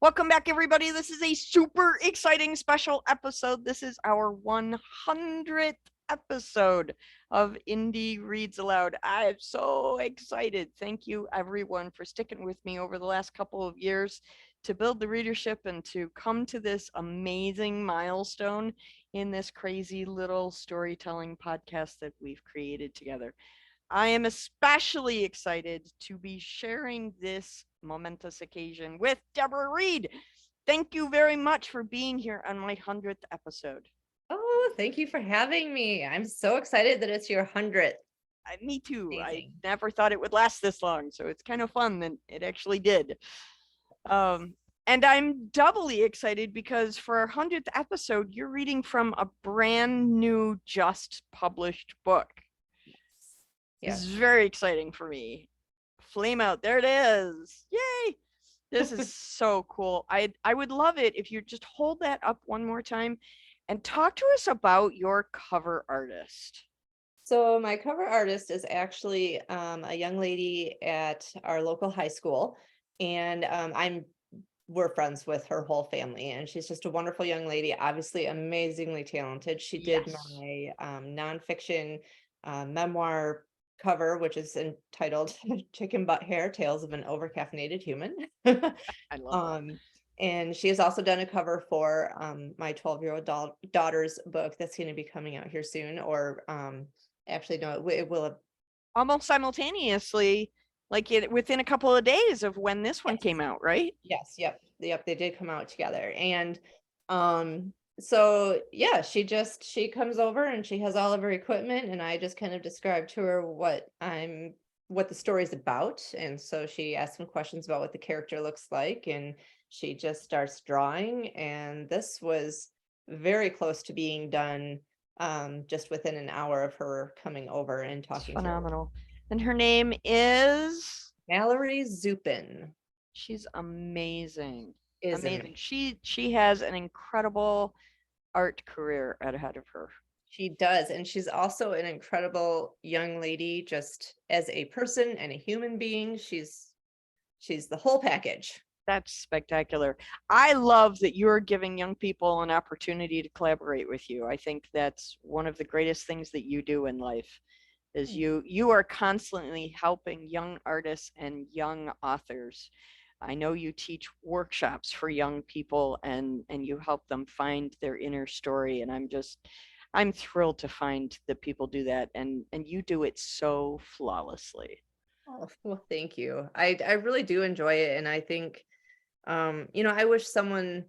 Welcome back, everybody. This is a super exciting special episode. This is our 100th episode of Indie Reads Aloud. I am so excited. Thank you, everyone, for sticking with me over the last couple of years to build the readership and to come to this amazing milestone in this crazy little storytelling podcast that we've created together. I am especially excited to be sharing this momentous occasion with Deborah Reed. Thank you very much for being here on my 100th episode. Oh, thank you for having me. I'm so excited that it's your 100th. Me too. Amazing. I never thought it would last this long, so it's kind of fun that it actually did. And I'm doubly excited because for our 100th episode, you're reading from a brand new, just published book. This is very exciting for me. Flame out. There it is. Yay. This is so cool. I would love it if you just hold that up one more time and talk to us about your cover artist. So my cover artist is actually a young lady at our local high school, and we're friends with her whole family, and she's just a wonderful young lady, obviously amazingly talented. She did my nonfiction memoir cover, which is entitled Chicken Butthair, Tales of an Over-Caffeinated Human. I love that. And she has also done a cover for my 12-year-old daughter's book that's going to be coming out here soon, or actually no, it will have almost simultaneously, like within a couple of days of when this one came out, right? Yes, yep, they did come out together. And so yeah, she comes over and she has all of her equipment, and I just kind of described to her what the story's about. And so she asked some questions about what the character looks like, and she just starts drawing, and this was very close to being done just within an hour of her coming over and talking to her. Phenomenal. And her name is Mallory Zupin. She's amazing. Is amazing. She has an incredible art career ahead of her. She does. And she's also an incredible young lady, just as a person and a human being. She's the whole package. That's spectacular. I love that you're giving young people an opportunity to collaborate with you. I think that's one of the greatest things that you do in life is you are constantly helping young artists and young authors. I know you teach workshops for young people and you help them find their inner story, and I'm thrilled to find that people do that, and you do it so flawlessly. Oh, well, thank you. I really do enjoy it, and I think I wish someone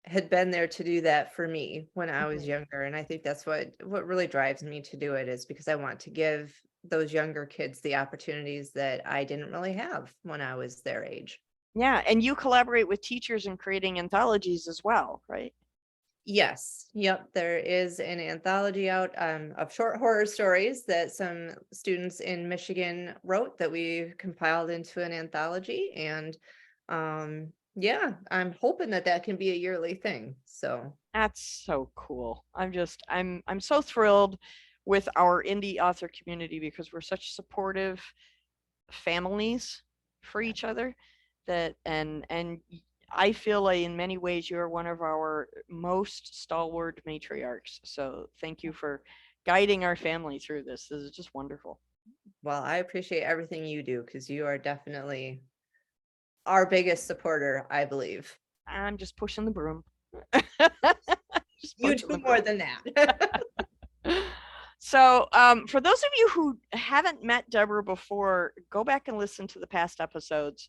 had been there to do that for me when I was younger, and I think that's what really drives me to do it, is because I want to give those younger kids the opportunities that I didn't really have when I was their age. Yeah, and you collaborate with teachers in creating anthologies as well, right? Yes. Yep. There is an anthology out of short horror stories that some students in Michigan wrote that we compiled into an anthology. And yeah, I'm hoping that can be a yearly thing. So that's so cool. I'm so thrilled with our indie author community because we're such supportive families for each other that and I feel like in many ways you're one of our most stalwart matriarchs. So thank you for guiding our family through this. This is just wonderful. Well, I appreciate everything you do, because you are definitely our biggest supporter, I believe. I'm just pushing the broom. You do more than that. So for those of you who haven't met Deborah before, go back and listen to the past episodes.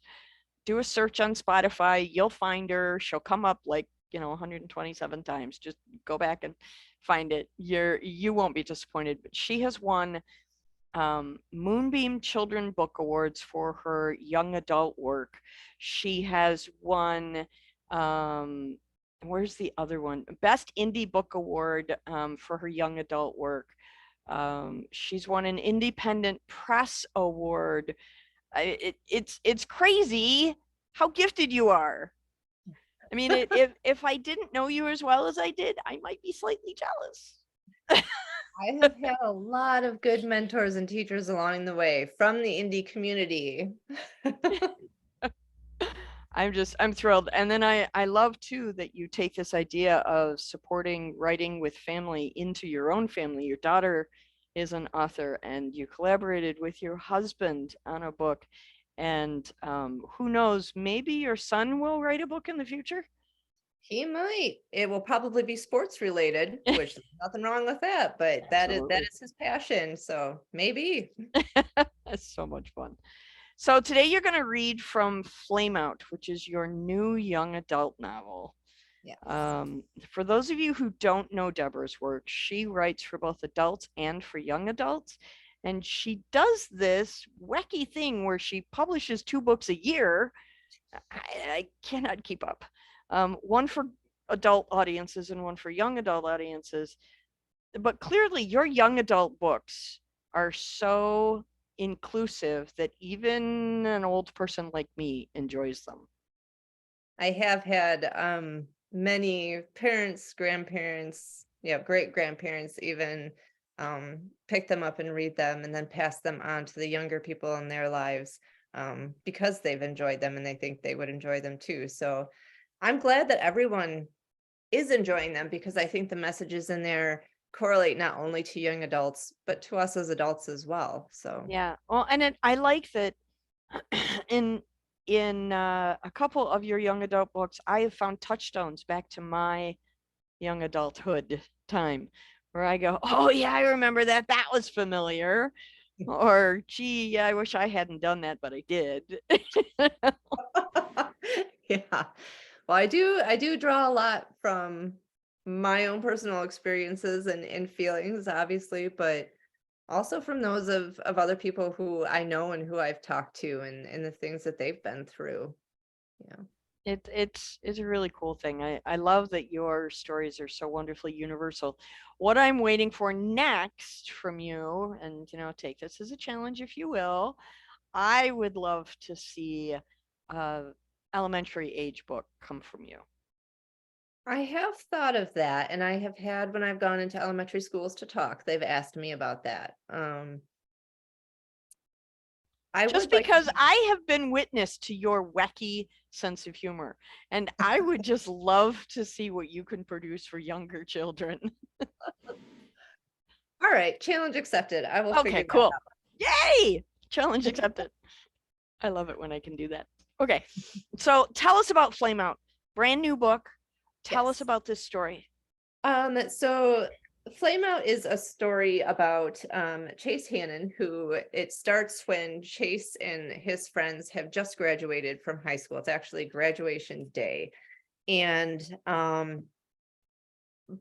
Do a search on Spotify. You'll find her. She'll come up like 127 times. Just go back and find it. You won't be disappointed. But she has won Moonbeam Children Book Awards for her young adult work. She has won where's the other one? Best Indie Book Award for her young adult work. She's won an Independent Press Award. It's crazy how gifted you are. I mean, if I didn't know you as well as I did, I might be slightly jealous. I have had a lot of good mentors and teachers along the way from the indie community. I'm thrilled. And then I love too that you take this idea of supporting writing with family into your own family. Your daughter is an author and you collaborated with your husband on a book. And who knows, maybe your son will write a book in the future. He might. It will probably be sports related, which there's nothing wrong with that, but that Absolutely. is his passion. So maybe. That's so much fun. So today you're going to read from Flame Out, which is your new young adult novel. Yes. For those of you who don't know Deborah's work, she writes for both adults and for young adults. And she does this wacky thing where she publishes 2 books a year. I cannot keep up. One for adult audiences and one for young adult audiences. But clearly, your young adult books are so inclusive that even an old person like me enjoys them. I have had many parents, grandparents, great grandparents even pick them up and read them and then pass them on to the younger people in their lives because they've enjoyed them and they think they would enjoy them too. So I'm glad that everyone is enjoying them because I think the messages in there correlate not only to young adults, but to us as adults as well. So Yeah. Well, and I like that in a couple of your young adult books, I have found touchstones back to my young adulthood time where I go, oh yeah, I remember that. That was familiar. Or gee, yeah, I wish I hadn't done that, but I did. yeah. Well, I do draw a lot from my own personal experiences and feelings, obviously, but also from those of other people who I know and who I've talked to and the things that they've been through. Yeah. It's a really cool thing. I love that your stories are so wonderfully universal. What I'm waiting for next from you, and take this as a challenge if you will, I would love to see a elementary age book come from you. I have thought of that, and I have had when I've gone into elementary schools to talk, they've asked me about that. I Just would like to because I have been witness to your wacky sense of humor, and I would just love to see what you can produce for younger children. all right, challenge accepted. I will Okay, figure that cool. out. Yay! Challenge accepted. I love it when I can do that. Okay, so tell us about Flame Out. Brand new book. Tell us Yes. about this story. So Flame Out is a story about Chase Hannon, who it starts when Chase and his friends have just graduated from high school. It's actually graduation day. And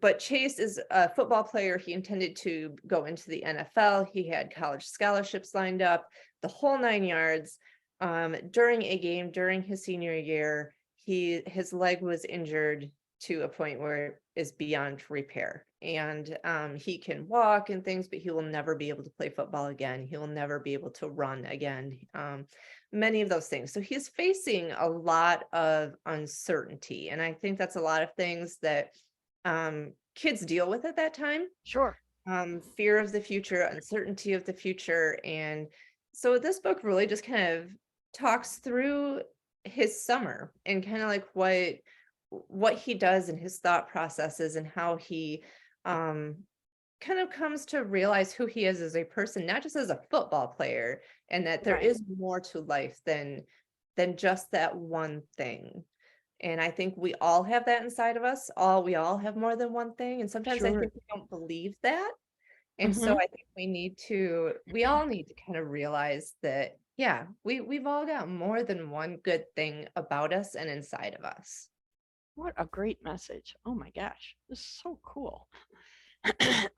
but Chase is a football player. He intended to go into the NFL. He had college scholarships lined up, the whole 9 yards. During a game during his senior year, his leg was injured to a point where it is beyond repair. And he can walk and things, but he will never be able to play football again. He will never be able to run again. Many of those things. So he's facing a lot of uncertainty. And I think that's a lot of things that kids deal with at that time. Sure. Fear of the future, uncertainty of the future. And so this book really just kind of talks through his summer and kind of like what he does and his thought processes and how he kind of comes to realize who he is as a person, not just as a football player, and that there Right. is more to life than just that one thing. And I think we all have that inside of us. We all have more than one thing. And sometimes I Sure. think we don't believe that. And so Mm-hmm. I think we all need to kind of realize that, yeah, we've all got more than one good thing about us and inside of us. What a great message. Oh my gosh. This is so cool.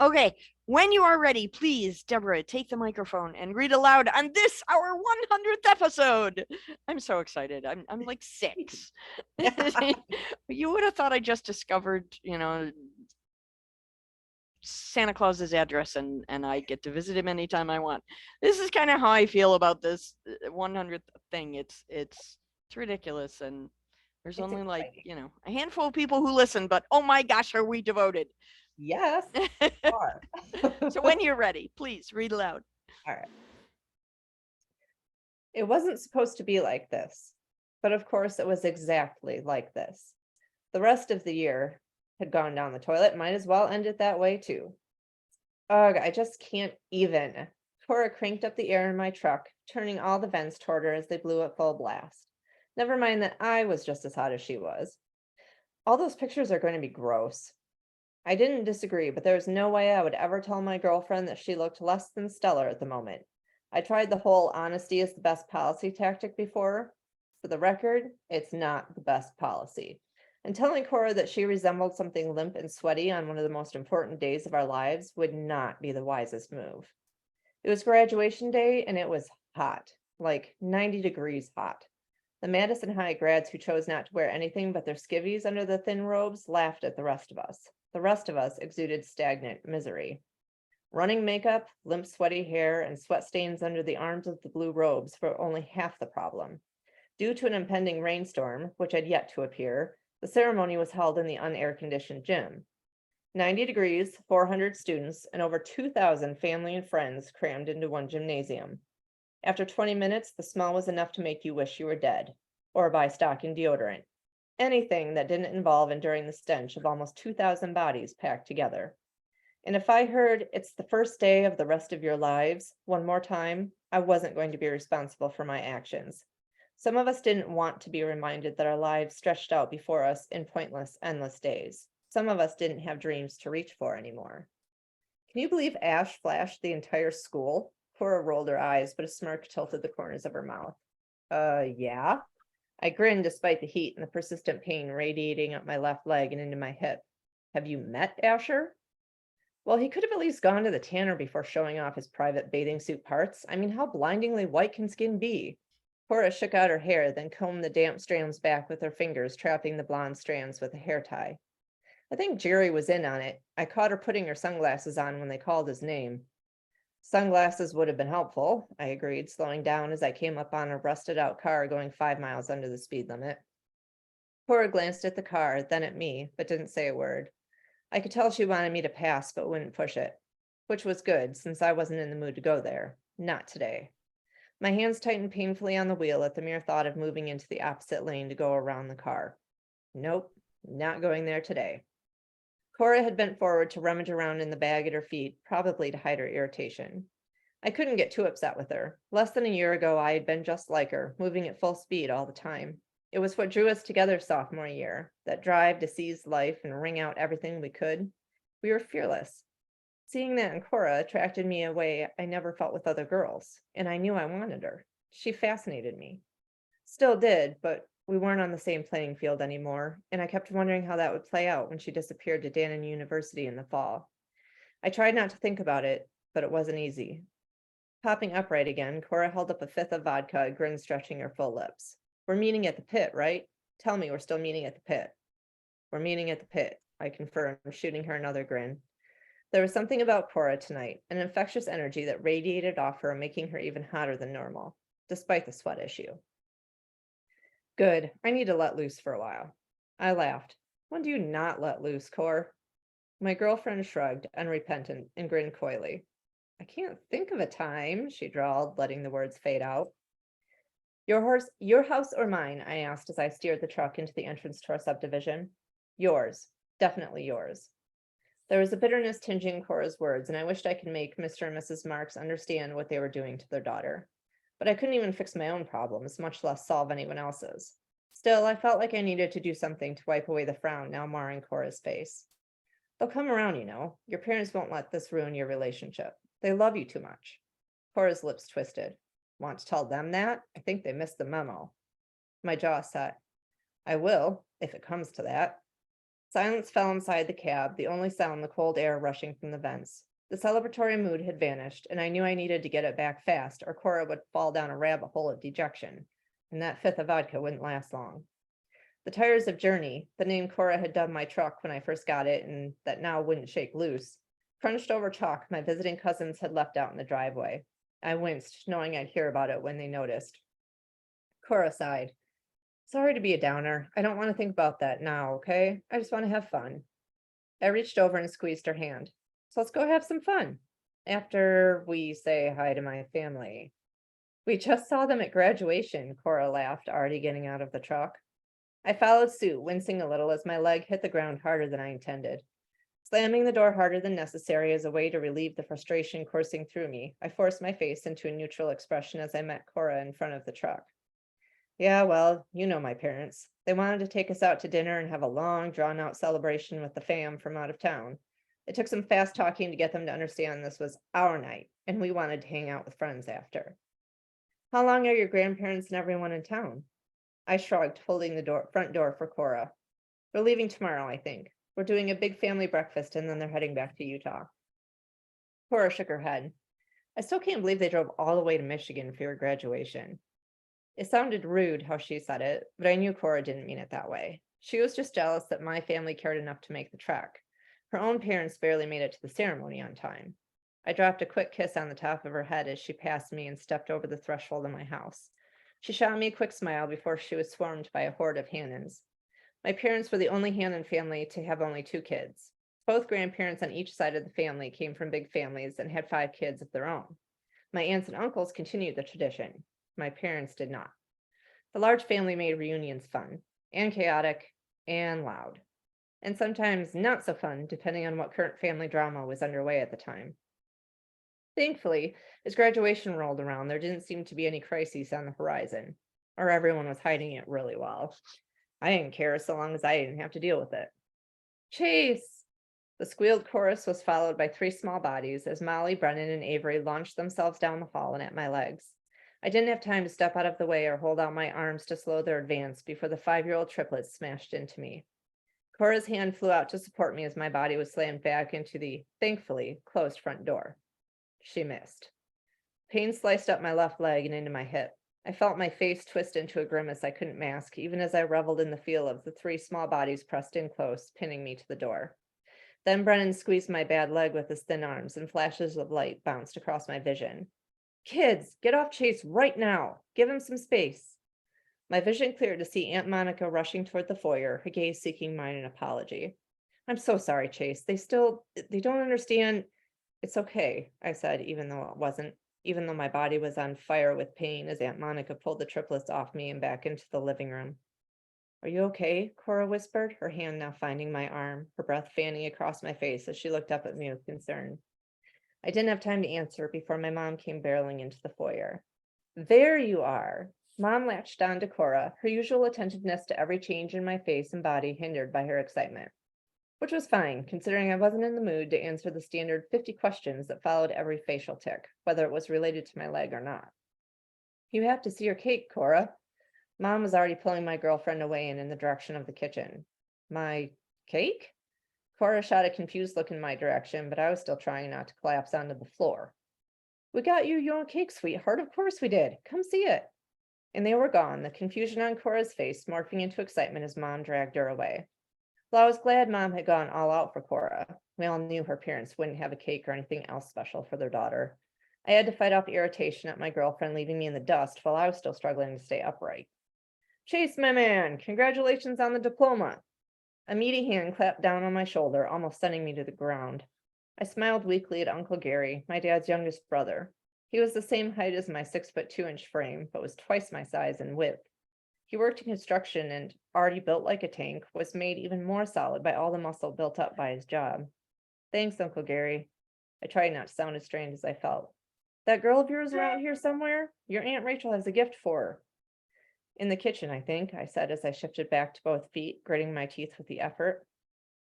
Okay, when you are ready, please, Deborah, take the microphone and read aloud on this, our 100th episode. I'm so excited. I'm like 6. You would have thought I just discovered, Santa Claus's address and I get to visit him anytime I want. This is kind of how I feel about this 100th thing. It's ridiculous, and there's It's only like, exciting. a handful of people who listen, but oh my gosh, are we devoted. Yes. Are. So when you're ready, please read aloud. All right. It wasn't supposed to be like this. But of course, it was exactly like this. The rest of the year had gone down the toilet. Might as well end it that way, too. Ugh, I just can't even. Cora cranked up the air in my truck, turning all the vents toward her as they blew at full blast. Never mind that I was just as hot as she was. All those pictures are going to be gross. I didn't disagree, but there was no way I would ever tell my girlfriend that she looked less than stellar at the moment. I tried the whole honesty is the best policy tactic before. For the record, it's not the best policy. And telling Cora that she resembled something limp and sweaty on one of the most important days of our lives would not be the wisest move. It was graduation day and it was hot, like 90 degrees hot. The Madison High grads who chose not to wear anything but their skivvies under the thin robes laughed at the rest of us. The rest of us exuded stagnant misery. Running makeup, limp sweaty hair, and sweat stains under the arms of the blue robes were only half the problem. Due to an impending rainstorm, which had yet to appear, the ceremony was held in the unair-conditioned gym. 90 degrees, 400 students, and over 2,000 family and friends crammed into one gymnasium. After 20 minutes, the smell was enough to make you wish you were dead, or buy stock in deodorant. Anything that didn't involve enduring the stench of almost 2,000 bodies packed together. And if I heard it's the first day of the rest of your lives one more time, I wasn't going to be responsible for my actions. Some of us didn't want to be reminded that our lives stretched out before us in pointless, endless days. Some of us didn't have dreams to reach for anymore. Can you believe Ash flashed the entire school? Cora rolled her eyes, but a smirk tilted the corners of her mouth. Yeah. I grinned despite the heat and the persistent pain radiating up my left leg and into my hip. Have you met Asher? Well, he could have at least gone to the tanner before showing off his private bathing suit parts. I mean, how blindingly white can skin be? Cora shook out her hair, then combed the damp strands back with her fingers, trapping the blonde strands with a hair tie. I think Jerry was in on it. I caught her putting her sunglasses on when they called his name. Sunglasses would have been helpful, I agreed, slowing down as I came up on a rusted-out car going 5 miles under the speed limit. Cora glanced at the car, then at me, but didn't say a word. I could tell she wanted me to pass, but wouldn't push it, which was good, since I wasn't in the mood to go there. Not today. My hands tightened painfully on the wheel at the mere thought of moving into the opposite lane to go around the car. Nope, not going there today. Cora had bent forward to rummage around in the bag at her feet, probably to hide her irritation. I couldn't get too upset with her. Less than a year ago, I had been just like her, moving at full speed all the time. It was what drew us together sophomore year, that drive to seize life and wring out everything we could. We were fearless. Seeing that in Cora attracted me a way I never felt with other girls, and I knew I wanted her. She fascinated me. Still did, but we weren't on the same playing field anymore, and I kept wondering how that would play out when she disappeared to Dannon University in the fall. I tried not to think about it, but it wasn't easy. Popping upright again, Cora held up a fifth of vodka, a grin stretching her full lips. We're meeting at the pit, right? Tell me we're still meeting at the pit. We're meeting at the pit, I confirmed, shooting her another grin. There was something about Cora tonight, an infectious energy that radiated off her, making her even hotter than normal, despite the sweat issue. Good, I need to let loose for a while. I laughed. When do you not let loose, Cor? My girlfriend shrugged, unrepentant, and grinned coyly. I can't think of a time, she drawled, letting the words fade out. Your house or mine? I asked as I steered the truck into the entrance to our subdivision. Yours, definitely yours. There was a bitterness tinging Cora's words, and I wished I could make Mr. and Mrs. Marks understand what they were doing to their daughter. But I couldn't even fix my own problems, much less solve anyone else's. Still, I felt like I needed to do something to wipe away the frown now marring Cora's face. They'll come around, you know. Your parents won't let this ruin your relationship. They love you too much. Cora's lips twisted. Want to tell them that? I think they missed the memo. My jaw set. I will, if it comes to that. Silence fell inside the cab, the only sound the cold air rushing from the vents. The celebratory mood had vanished, and I knew I needed to get it back fast, or Cora would fall down a rabbit hole of dejection, and that fifth of vodka wouldn't last long. The tires of Journey, the name Cora had dubbed my truck when I first got it, and that now wouldn't shake loose, crunched over chalk my visiting cousins had left out in the driveway. I winced, knowing I'd hear about it when they noticed. Cora sighed. Sorry to be a downer. I don't want to think about that now, okay? I just want to have fun. I reached over and squeezed her hand. So let's go have some fun. After we say hi to my family. We just saw them at graduation, Cora laughed, already getting out of the truck. I followed suit, wincing a little as my leg hit the ground harder than I intended. Slamming the door harder than necessary as a way to relieve the frustration coursing through me, I forced my face into a neutral expression as I met Cora in front of the truck. Yeah, well, you know my parents. They wanted to take us out to dinner and have a long, drawn-out celebration with the fam from out of town. It took some fast talking to get them to understand this was our night, and we wanted to hang out with friends after. How long are your grandparents and everyone in town? I shrugged, holding the front door for Cora. We're leaving tomorrow, I think. We're doing a big family breakfast and then they're heading back to Utah. Cora shook her head. I still can't believe they drove all the way to Michigan for your graduation. It sounded rude how she said it, but I knew Cora didn't mean it that way. She was just jealous that my family cared enough to make the trek. Her own parents barely made it to the ceremony on time. I dropped a quick kiss on the top of her head as she passed me and stepped over the threshold of my house. She shot me a quick smile before she was swarmed by a horde of Hannons. My parents were the only Hannon family to have only 2 kids. Both grandparents on each side of the family came from big families and had 5 kids of their own. My aunts and uncles continued the tradition. My parents did not. The large family made reunions fun, and chaotic, and loud, and sometimes not so fun, depending on what current family drama was underway at the time. Thankfully, as graduation rolled around, there didn't seem to be any crises on the horizon, or everyone was hiding it really well. I didn't care so long as I didn't have to deal with it. Chase! The squealed chorus was followed by 3 small bodies as Molly, Brennan, and Avery launched themselves down the hall and at my legs. I didn't have time to step out of the way or hold out my arms to slow their advance before the 5-year-old triplets smashed into me. Cora's hand flew out to support me as my body was slammed back into the, thankfully, closed front door. She missed. Pain sliced up my left leg and into my hip. I felt my face twist into a grimace I couldn't mask, even as I reveled in the feel of the 3 small bodies pressed in close, pinning me to the door. Then Brennan squeezed my bad leg with his thin arms, and flashes of light bounced across my vision. Kids, get off Chase right now. Give him some space. My vision cleared to see Aunt Monica rushing toward the foyer, her gaze seeking mine in apology. I'm so sorry, Chase. They don't understand. It's okay, I said, even though my body was on fire with pain as Aunt Monica pulled the triplets off me and back into the living room. Are you okay? Cora whispered, her hand now finding my arm, her breath fanning across my face as she looked up at me with concern. I didn't have time to answer before my mom came barreling into the foyer. There you are. Mom latched on to Cora, her usual attentiveness to every change in my face and body hindered by her excitement. Which was fine, considering I wasn't in the mood to answer the standard 50 questions that followed every facial tick, whether it was related to my leg or not. You have to see your cake, Cora. Mom was already pulling my girlfriend away and in the direction of the kitchen. My cake? Cora shot a confused look in my direction, but I was still trying not to collapse onto the floor. We got you your own cake, sweetheart. Of course we did. Come see it. And they were gone, the confusion on Cora's face morphing into excitement as Mom dragged her away. Well, I was glad Mom had gone all out for Cora. We all knew her parents wouldn't have a cake or anything else special for their daughter. I had to fight off irritation at my girlfriend leaving me in the dust while I was still struggling to stay upright. Chase, my man, congratulations on the diploma. A meaty hand clapped down on my shoulder, almost sending me to the ground. I smiled weakly at Uncle Gary, my dad's youngest brother. He was the same height as my 6'2" frame, but was twice my size in width. He worked in construction and, already built like a tank, was made even more solid by all the muscle built up by his job. Thanks, Uncle Gary. I tried not to sound as strained as I felt. That girl of yours around here somewhere? Your Aunt Rachel has a gift for her. In the kitchen, I think, I said as I shifted back to both feet, gritting my teeth with the effort.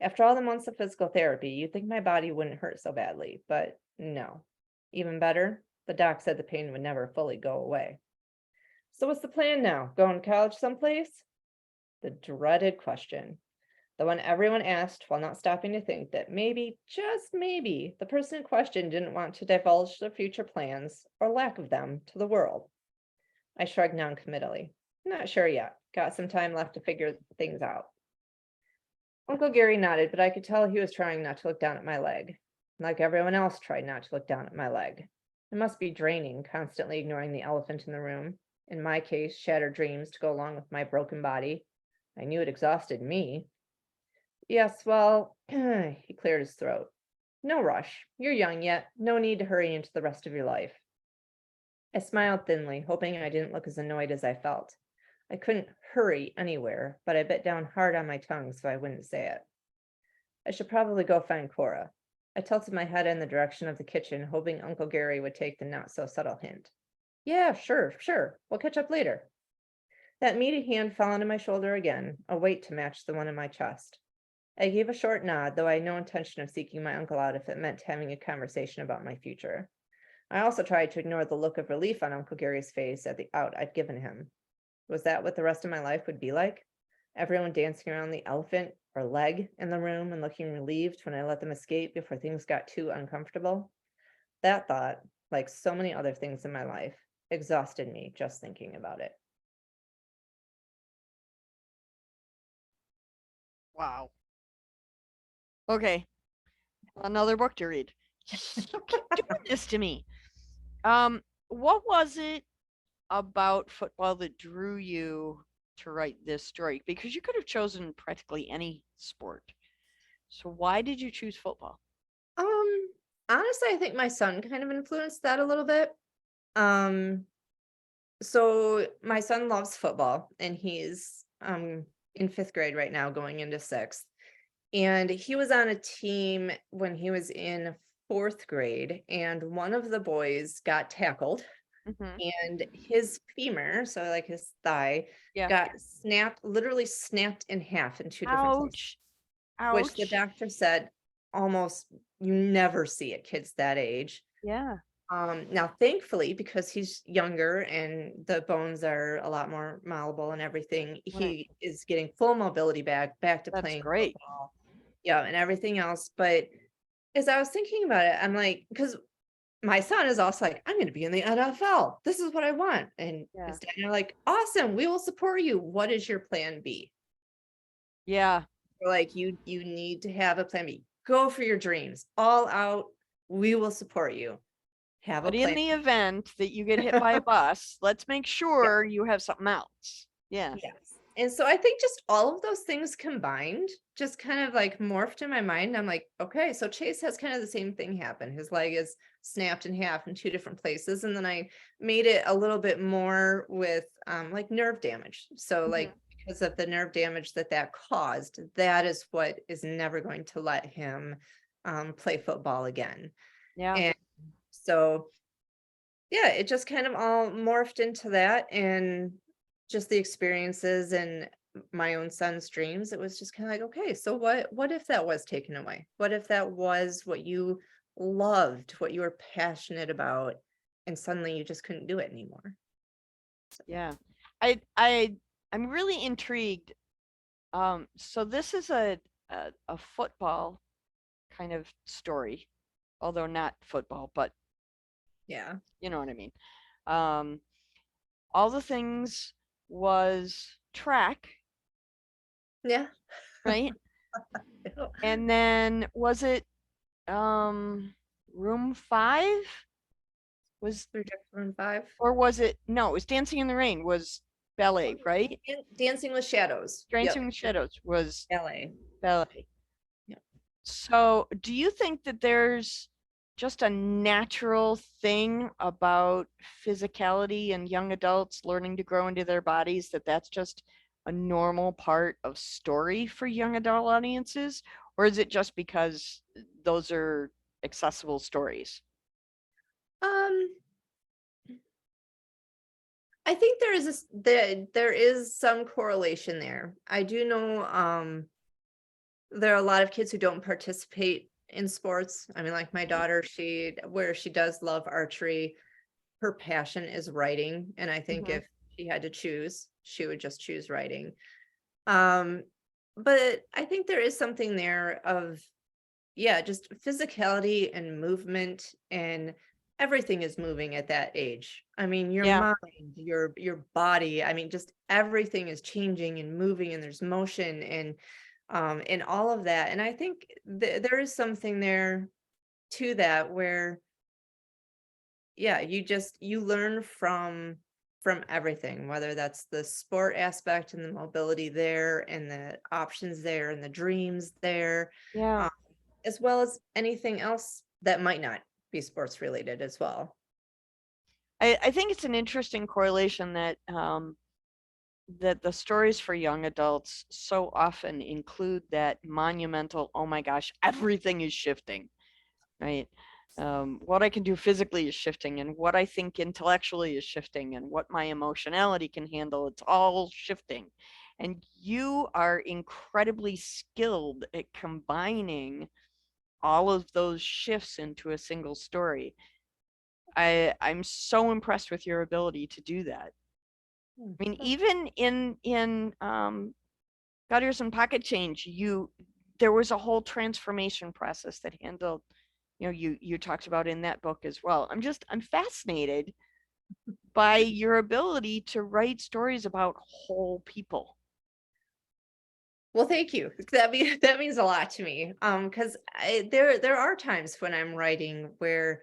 After all the months of physical therapy, you'd think my body wouldn't hurt so badly, but no. Even better, the doc said the pain would never fully go away. So what's the plan now? Going to college someplace? The dreaded question. The one everyone asked while not stopping to think that maybe, just maybe, the person in question didn't want to divulge their future plans, or lack of them, to the world. I shrugged noncommittally. Not sure yet. Got some time left to figure things out. Uncle Gary nodded, but I could tell he was trying not to look down at my leg. Like everyone else tried not to look down at my leg. It must be draining, constantly ignoring the elephant in the room. In my case, shattered dreams to go along with my broken body. I knew it exhausted me. Yes, well, he cleared his throat. No rush. You're young yet. No need to hurry into the rest of your life. I smiled thinly, hoping I didn't look as annoyed as I felt. I couldn't hurry anywhere, but I bit down hard on my tongue so I wouldn't say it. I should probably go find Cora. I tilted my head in the direction of the kitchen, hoping Uncle Gary would take the not so subtle hint. Yeah, sure. We'll catch up later. That meaty hand fell onto my shoulder again, a weight to match the one in my chest. I gave a short nod, though I had no intention of seeking my uncle out if it meant having a conversation about my future. I also tried to ignore the look of relief on Uncle Gary's face at the out I'd given him. Was that what the rest of my life would be like? Everyone dancing around the elephant or leg in the room and looking relieved when I let them escape before things got too uncomfortable? That thought, like so many other things in my life, exhausted me just thinking about it. Wow. Okay, another book to read. You keep doing this to me. What was it about football that drew you to write this story? Because you could have chosen practically any sport. So why did you choose football? Um, Honestly, I think my son kind of influenced that a little bit. Um, so my son loves football and he's in 5th grade right now going into 6th. And he was on a team when he was in 4th grade and one of the boys got tackled Mm-hmm. and his femur, so like his thigh, Yeah. got snapped, literally snapped in half in 2 different places, Ouch. which the Ouch. doctor said almost you never see at kids that age. Yeah. Now thankfully, because he's younger and the bones are a lot more malleable and everything, Right. he is getting full mobility back to That's playing great. football. Yeah, and everything else. But as I was thinking about it, I'm like, because my son is also like, I'm gonna be in the NFL. This is what I want. And Yeah. his dad and I are like, awesome, we will support you. What is your plan B? Yeah. We're like, you need to have a plan B. Go for your dreams. All out. We will support you. Have a But in plan. the event that you get hit by a bus, let's make Yeah. sure you have something else. Yeah. Yes. And so I think just all of those things combined just kind of like morphed in my mind. I'm like, okay, so Chase has kind of the same thing happen. His leg is snapped in half in 2 different places. And then I made it a little bit more with like nerve damage. So Mhm. like because of the nerve damage that caused, that is what is never going to let him play football again. Yeah. And so yeah, it just kind of all morphed into that and just the experiences and my own son's dreams. It was just kind of like, okay, so what if that was taken away? What if that was what you loved, what you were passionate about, and suddenly you just couldn't do it anymore? So, Yeah. I'm really intrigued. So this is a football kind of story, although not football, but yeah. you know what I mean. Um, all the things was track, Yeah. right? And then was it um room 5? Was Room 5. or was it no, it was Dancing in the Rain was ballet, right? Dancing with Shadows. Yep. Dancing in the Shadows was LA. ballet. Yep. So, do you think that there's just a natural thing about physicality and young adults learning to grow into their bodies that that's just a normal part of story for young adult audiences? Or is it just because those are accessible stories? Um, I think there is some correlation there. I do know there are a lot of kids who don't participate in sports. I mean, like my daughter, where she does love archery, her passion is writing. And I think Mhm. if she had to choose, she would just choose writing. Um, but I think there is something there of, yeah, just physicality and movement and everything is moving at that age. I mean, your Yeah, mind, your body, I mean, just everything is changing and moving and there's motion and all of that. And I think there is something there to that where yeah, you learn from everything, whether that's the sport aspect and the mobility there and the options there and the dreams there, yeah. um, as well as anything else that might not be sports related as well. I think it's an interesting correlation that that the stories for young adults so often include that monumental, oh my gosh, everything is shifting, right? What I can do physically is shifting, and what I think intellectually is shifting, and what my emotionality can handle, it's all shifting. And you are incredibly skilled at combining all of those shifts into a single story. I'm so impressed with your ability to do that. I mean, even in Gutters and Pocket Change, there was a whole transformation process that handled, you talked about in that book as well. I'm fascinated by your ability to write stories about whole people. Well, thank you. That means a lot to me. Because there are times when I'm writing where,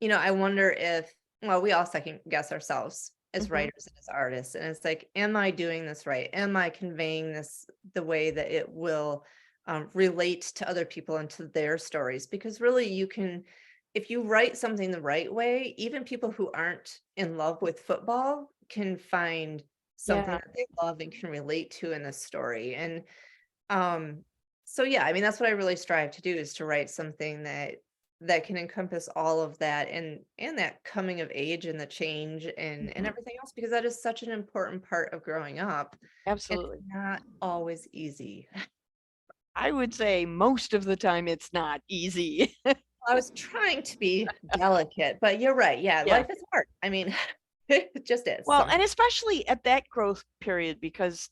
I wonder if, well, we all second guess ourselves as Mhm. writers and as artists, and it's like, am I doing this right? Am I conveying this the way that it will relate to other people and to their stories? Because really, if you write something the right way, even people who aren't in love with football can find something Yeah, that they love and can relate to in this story. And um, so yeah, I mean, that's what I really strive to do, is to write something that can encompass all of that, and that coming of age and the change and mhm, everything else, because that is such an important part of growing up. It's absolutely. not always easy. I would say most of the time it's not easy. I was trying to be delicate, but you're right. Yeah, Yeah. life is hard. I mean, it just is Well, and sometimes. especially at that growth period, because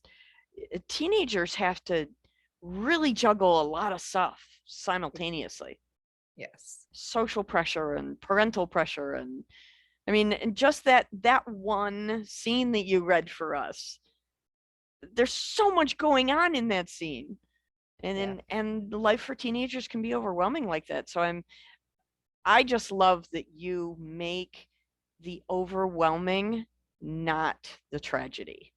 teenagers have to really juggle a lot of stuff simultaneously. Yes. Social pressure and parental pressure, and I mean, and just that one scene that you read for us, there's so much going on in that scene. And Yeah. life for teenagers can be overwhelming like that. So I just love that you make the overwhelming not the tragedy.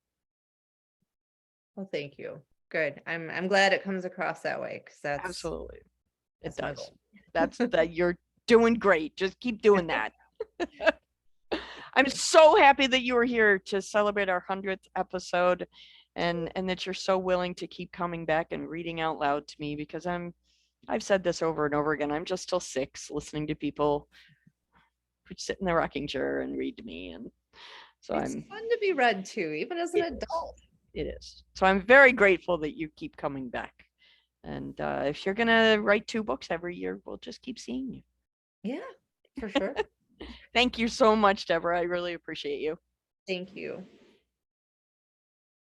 Well, thank you. Good. I'm glad it comes across that way, because Absolutely. It that's my does. goal. That's that you're doing great. Just keep doing that. I'm so happy that you were here to celebrate our 100th episode, and that you're so willing to keep coming back and reading out loud to me, because I've said this over and over again. I'm just still 6 listening to people who sit in the rocking chair and read to me, and so It's I'm fun to be read to, even as an it is. adult. It is. So I'm very grateful that you keep coming back. And if you're gonna write 2 books every year, we'll just keep seeing you. Yeah, for sure. Thank you so much, Deborah. I really appreciate you. Thank you.